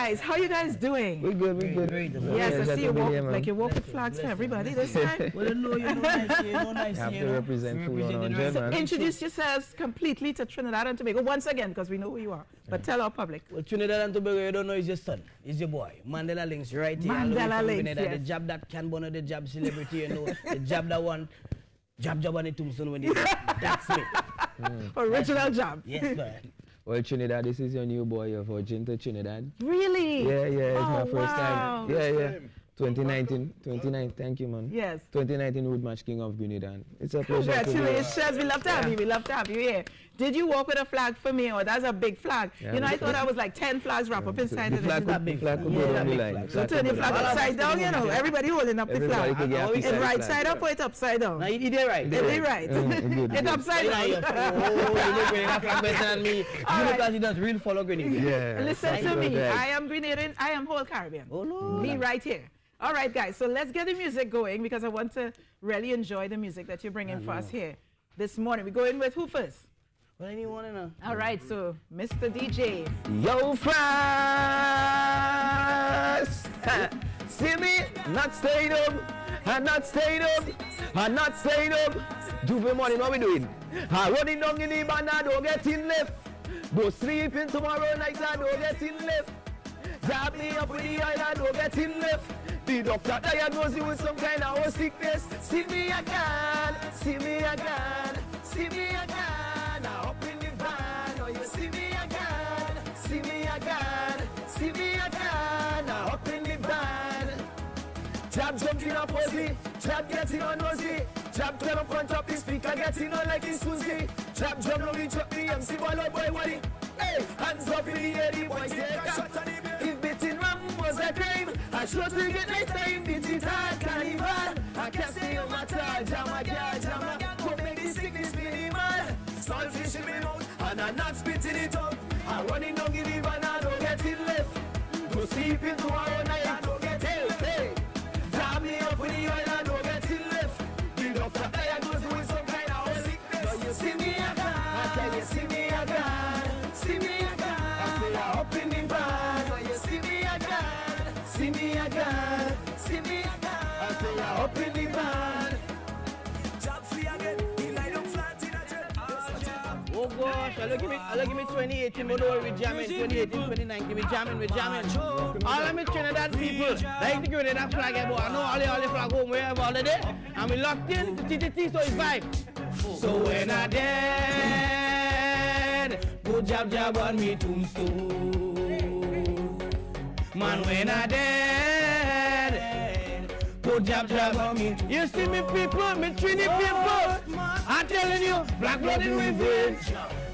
guys. How you guys doing? We're good. We're good. Yes, I see you walk like you walk with flags for everybody this time. Well, no, you know, nice, have to represent full 100, So man. introduce yourselves completely to Trinidad and Tobago once again, because we know who you are. But tell our public. Well, Trinidad and Tobago, you don't know, is your son. Is your boy. Mandella LinkZ right here. Mandella LinkZ, yes. The job that can born, the job celebrity, you know. The job that want. Job on the tombstone when you that's me. Original job. Yes, man. Well, Trinidad, this is your new boy. You're virgin to Trinidad. Really? Yeah, it's my first wow. time. Yeah. 2019. Thank you, man. Yes. 2019 Wood Match King of Grenadian. It's a pleasure. Congratulations. We love to have you. We love to have you here. Did you walk with a flag for me? Or that's a big flag? Yeah, you know, I thought I was like 10 flags wrapped up inside the of flag. The flag could go down the line. So turn your flag upside down, you know. Everybody holding up the flag. It's right side up or it's upside down? No, you did right. It right. It's upside down. Oh, flag better than me. Because he does real follow Grenadian. Yeah. Listen to me. I am Grenadian. I am whole Caribbean. Oh, no. Me right here. All right, guys, so let's get the music going because I want to really enjoy the music that you're bringing for us here this morning. We go in with who first? Well, anyone know? All right, so Mr. DJ. Yo, France! See me? Not staying up. I'm not staying up. I'm not staying up. Juve morning, what we doing? I'm running down in the band, I don't get in left. Go sleeping tomorrow night, I don't get in left. Zap me up with the oil, I don't get in left. The doctor diagnosed you with some kind of sickness. See me again, see me again, see me again. Now up in the van, oh you see me again, see me again, see me again. Now up in the van. Jab jumping up pussy, jab getting on nosy. Jab turn up on top the speaker, getting on like it's Susie. Jab jump on the truck, the MC boy, oh boy, what it? Hey, hands up in the air, the boy take a shot on him. If beating rum was a crime, I should to get next time, beat it hard, carnival. I can't stay on my time, jama, jama. Don't make this sickness minimal. Saltfish in me mouth, and I'm not spitting it out. I'm running down in the van, I don't get it left. Go sleeping tomorrow night, I don't get it. Hey, jam me up with the oil, I don't get it left. The doctor diagnosed with some kind of sickness. Now you see me again, I tell you, see me again. See me again, I say I'm up in the van. Now you see me again, see me again, see me again. I say I'm up in the van. Job free again, he lie down flat in a jet. Oh gosh, I'll give me 2018, but don't worry, we're jamming. 2018, 2019, we're jamming. All of me Trinidad people, like the Grenadian flag, I know all the flag home wherever all the day. And we locked in to TTT, so it's vibe. So when I dead, put jab on me tombstone. Man, when I dead, put jab on me. You see me people, me Trini people. I'm telling you, black blood in we vein,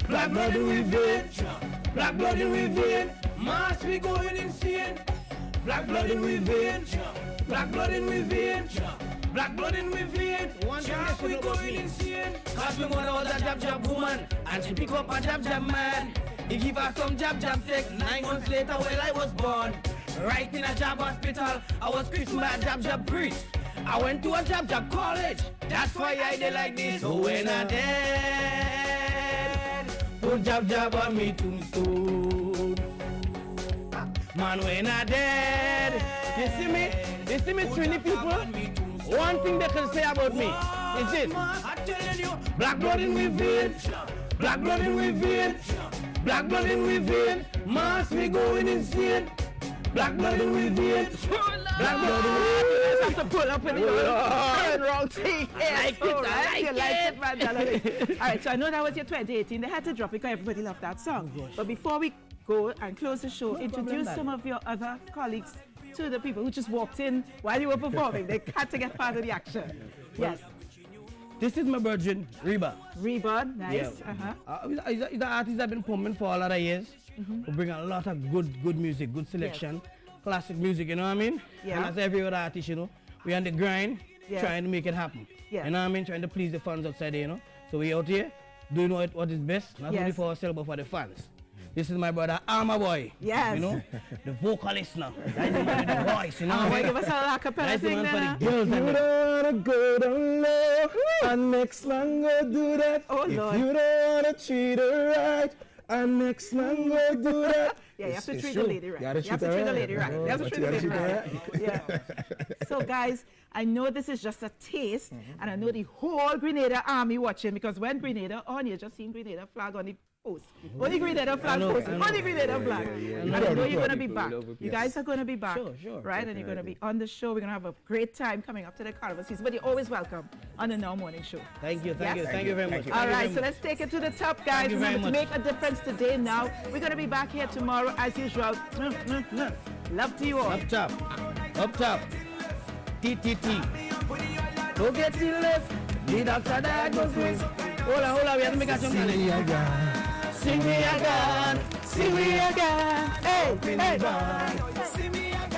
black blood in we vein, black blood in we vein. Mass we going insane. Black blood in we vein, black blood in we vein, black blood in we vein. One thing we going insane. Cause my mother was a jab woman, and she pick up a jab man. He give her some jab sex. 9 months later, well I was born. Right in a jab hospital, I was christened by a jab priest. I went to a jab college. That's why I did like this. So when I dead, put jab on me tombstone. Man, when I dead, you see me, Trini people. One thing they can say about me is this: black blood in we vein, black blood in we vein, black blood in we vein. Mass we going insane. Black blood in we vein, black blood in we vein. Have to pull up in the wrong thing. I like it, Mandella. All right, so I know that was your 2018. They had to drop it because everybody loved that song. But before we go and close the show, introduce some of your other colleagues to the people who just walked in while you were performing. They had to get part of the action. Yes. This is my virgin, Reba. Reba, nice. Yeah. He's an artist I've been pumping for a lot of years. We bring a lot of good music, good selection, classic music, you know what I mean? Yeah. And as every other artist, you know, we're on the grind, trying to make it happen. Yeah. You know what I mean? Trying to please the fans outside there, you know? So we out here doing what is best, not only for ourselves, but for the fans. This is my brother, Alma boy. Yes. You know, the vocalist now. That's the man with the voice, you know. Alma, give us a acapella thing then. If you don't wanna go down low, our next man go do that. Oh, if Lord. you don't wanna treat her right, our next man go do that. Yeah, you have to It's treat true. the lady right. You gotta You have to treat treat her the lady right. right. You have to But treat you the gotta lady treat her right. Yeah. So guys, I know this is just a taste, and I know the whole Grenada army watching, because when Grenada on, you just seen Grenada flag on the post. Only Grenada flag post. Only Grenada flag. And I know you're going to be back. You guys are going to be back. Sure, right? And you're going to be on the show. We're going to have a great time coming up to the carnival season. But you're always welcome on the Now Morning Show. Thank you, Yes. thank you very much. All right, so let's take it to the top, guys. you very Remember to much. make a difference today now. We're going to be back here tomorrow as usual. Love to you all. Up top. TTT. Don't get to the left. The doctor diagnosis. Hold on, we have to make a jump. See me again. Sing me again. See me again. Hey, hey. See me again.